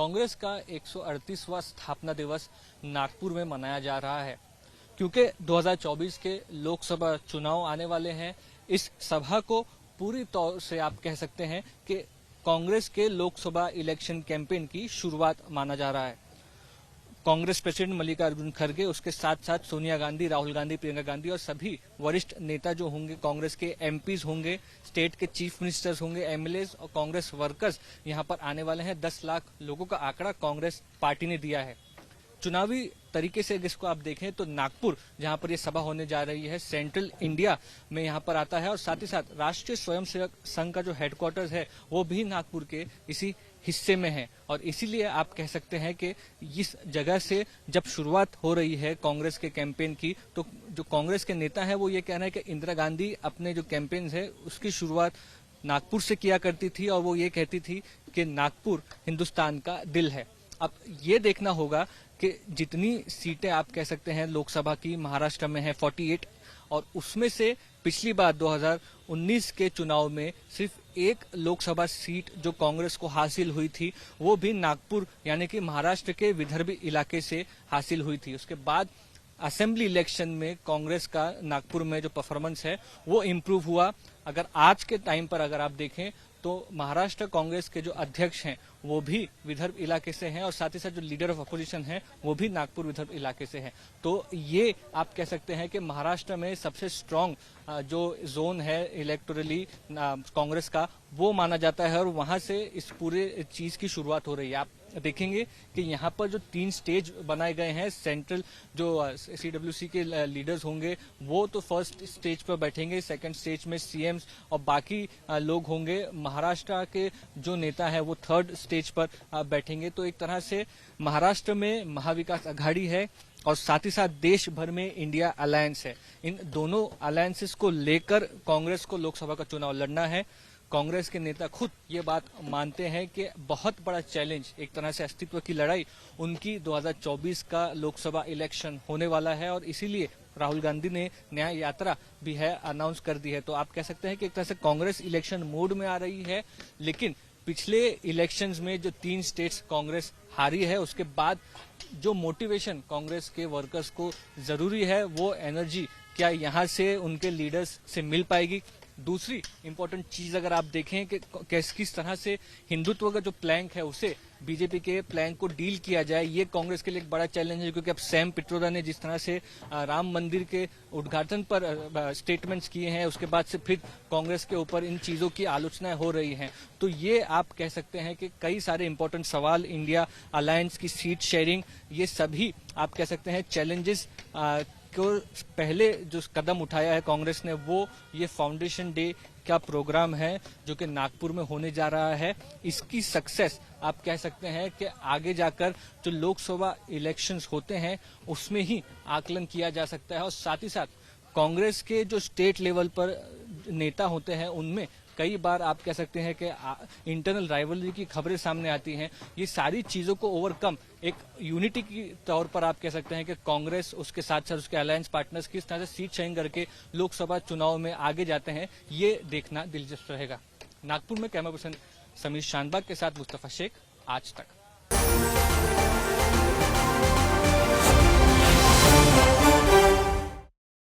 कांग्रेस का 138वां स्थापना दिवस नागपुर में मनाया जा रहा है। क्योंकि 2024 के लोकसभा चुनाव आने वाले हैं, इस सभा को पूरी तौर से आप कह सकते हैं कि कांग्रेस के लोकसभा इलेक्शन कैंपेन की शुरुआत माना जा रहा है। कांग्रेस प्रेसिडेंट मल्लिकार्जुन खड़गे, उसके साथ साथ सोनिया गांधी, राहुल गांधी, प्रियंका गांधी और सभी वरिष्ठ नेता जो होंगे, कांग्रेस के एमपीज होंगे, स्टेट के चीफ मिनिस्टर्स होंगे, एमएलएज और कांग्रेस वर्कर्स यहां पर आने वाले हैं। 10 लाख लोगों का आंकड़ा कांग्रेस पार्टी ने दिया है। चुनावी तरीके से इसको आप देखें तो नागपुर, जहां पर यह सभा होने जा रही है, सेंट्रल इंडिया में यहां पर आता है और साथ ही साथ राष्ट्रीय स्वयंसेवक संघ का जो हेडक्वार्टर्स है वो भी नागपुर के इसी हिस्से में है। और इसीलिए आप कह सकते हैं कि इस जगह से जब शुरुआत हो रही है कांग्रेस के कैंपेन की, तो जो कांग्रेस के नेता है वो ये कह रहे हैं कि इंदिरा गांधी अपने जो कैंपेन है उसकी शुरुआत नागपुर से किया करती थी और वो ये कहती थी कि नागपुर हिंदुस्तान का दिल है। अब ये देखना होगा कि जितनी सीटें आप कह सकते हैं लोकसभा की महाराष्ट्र में है 48, और उसमें से पिछली बार 2019 के चुनाव में सिर्फ एक लोकसभा सीट जो कांग्रेस को हासिल हुई थी वो भी नागपुर यानी कि महाराष्ट्र के विदर्भी इलाके से हासिल हुई थी। उसके बाद असेंबली इलेक्शन में कांग्रेस का नागपुर में जो परफॉर्मेंस है वो इम्प्रूव हुआ। अगर आज के टाइम पर अगर आप देखें तो महाराष्ट्र कांग्रेस के जो अध्यक्ष हैं वो भी विदर्भ इलाके से हैं और साथ ही साथ जो लीडर ऑफ अपोजिशन हैं वो भी नागपुर विदर्भ इलाके से हैं। तो ये आप कह सकते हैं कि महाराष्ट्र में सबसे स्ट्रांग जो जोन है इलेक्टोरली कांग्रेस का वो माना जाता है और वहां से इस पूरे चीज की शुरुआत हो रही है। आप देखेंगे कि यहाँ पर जो 3 स्टेज बनाए गए हैं, सेंट्रल जो सीडब्ल्यूसी के लीडर्स होंगे वो तो फर्स्ट स्टेज पर बैठेंगे, सेकंड स्टेज में सीएम्स और बाकी लोग होंगे। महाराष्ट्र के जो नेता है वो थर्ड स्टेज पर बैठेंगे। तो एक तरह से महाराष्ट्र में महाविकास आघाड़ी है और साथ ही साथ देश भर में इंडिया अलायंस है। इन दोनों अलायंसेस को लेकर कांग्रेस को लोकसभा का चुनाव लड़ना है। कांग्रेस के नेता खुद ये बात मानते हैं कि बहुत बड़ा चैलेंज, एक तरह से अस्तित्व की लड़ाई उनकी 2024 का लोकसभा इलेक्शन होने वाला है और इसीलिए राहुल गांधी ने न्याय यात्रा भी है अनाउंस कर दी है। तो आप कह सकते हैं कि एक तरह से कांग्रेस इलेक्शन मोड में आ रही है। लेकिन पिछले इलेक्शंस में जो 3 स्टेट्स कांग्रेस हारी है उसके बाद जो मोटिवेशन कांग्रेस के वर्कर्स को जरूरी है वो एनर्जी क्या यहां से उनके लीडर्स से मिल पाएगी। दूसरी इंपॉर्टेंट चीज अगर आप देखें कि किस तरह से हिंदुत्व का जो प्लैंक है उसे बीजेपी के प्लैंक को डील किया जाए, ये कांग्रेस के लिए एक बड़ा चैलेंज है। क्योंकि अब सैम पित्रोदा ने जिस तरह से राम मंदिर के उद्घाटन पर स्टेटमेंट्स किए हैं उसके बाद से फिर कांग्रेस के ऊपर इन चीजों की आलोचनाएं हो रही हैं। तो ये आप कह सकते हैं कि कई सारे इंपॉर्टेंट सवाल, इंडिया अलायंस की सीट शेयरिंग, ये सभी आप कह सकते हैं चैलेंजेस को पहले जो कदम उठाया है कांग्रेस ने वो ये फाउंडेशन डे का प्रोग्राम है जो कि नागपुर में होने जा रहा है। इसकी सक्सेस आप कह सकते हैं कि आगे जाकर जो लोकसभा इलेक्शंस होते हैं उसमें ही आकलन किया जा सकता है। और साथ ही साथ कांग्रेस के जो स्टेट लेवल पर नेता होते हैं उनमें कई बार आप कह सकते हैं कि इंटरनल राइवलरी की खबरें सामने आती हैं। ये सारी चीजों को ओवरकम एक यूनिटी की तौर पर आप कह सकते हैं कि कांग्रेस उसके साथ साथ उसके अलायंस पार्टनर्स किस तरह से सीट शेयरिंग करके लोकसभा चुनाव में आगे जाते हैं, ये देखना दिलचस्प रहेगा। नागपुर में कैमरा पर्सन समीर शानबाग के साथ मुस्तफा शेख, आज तक।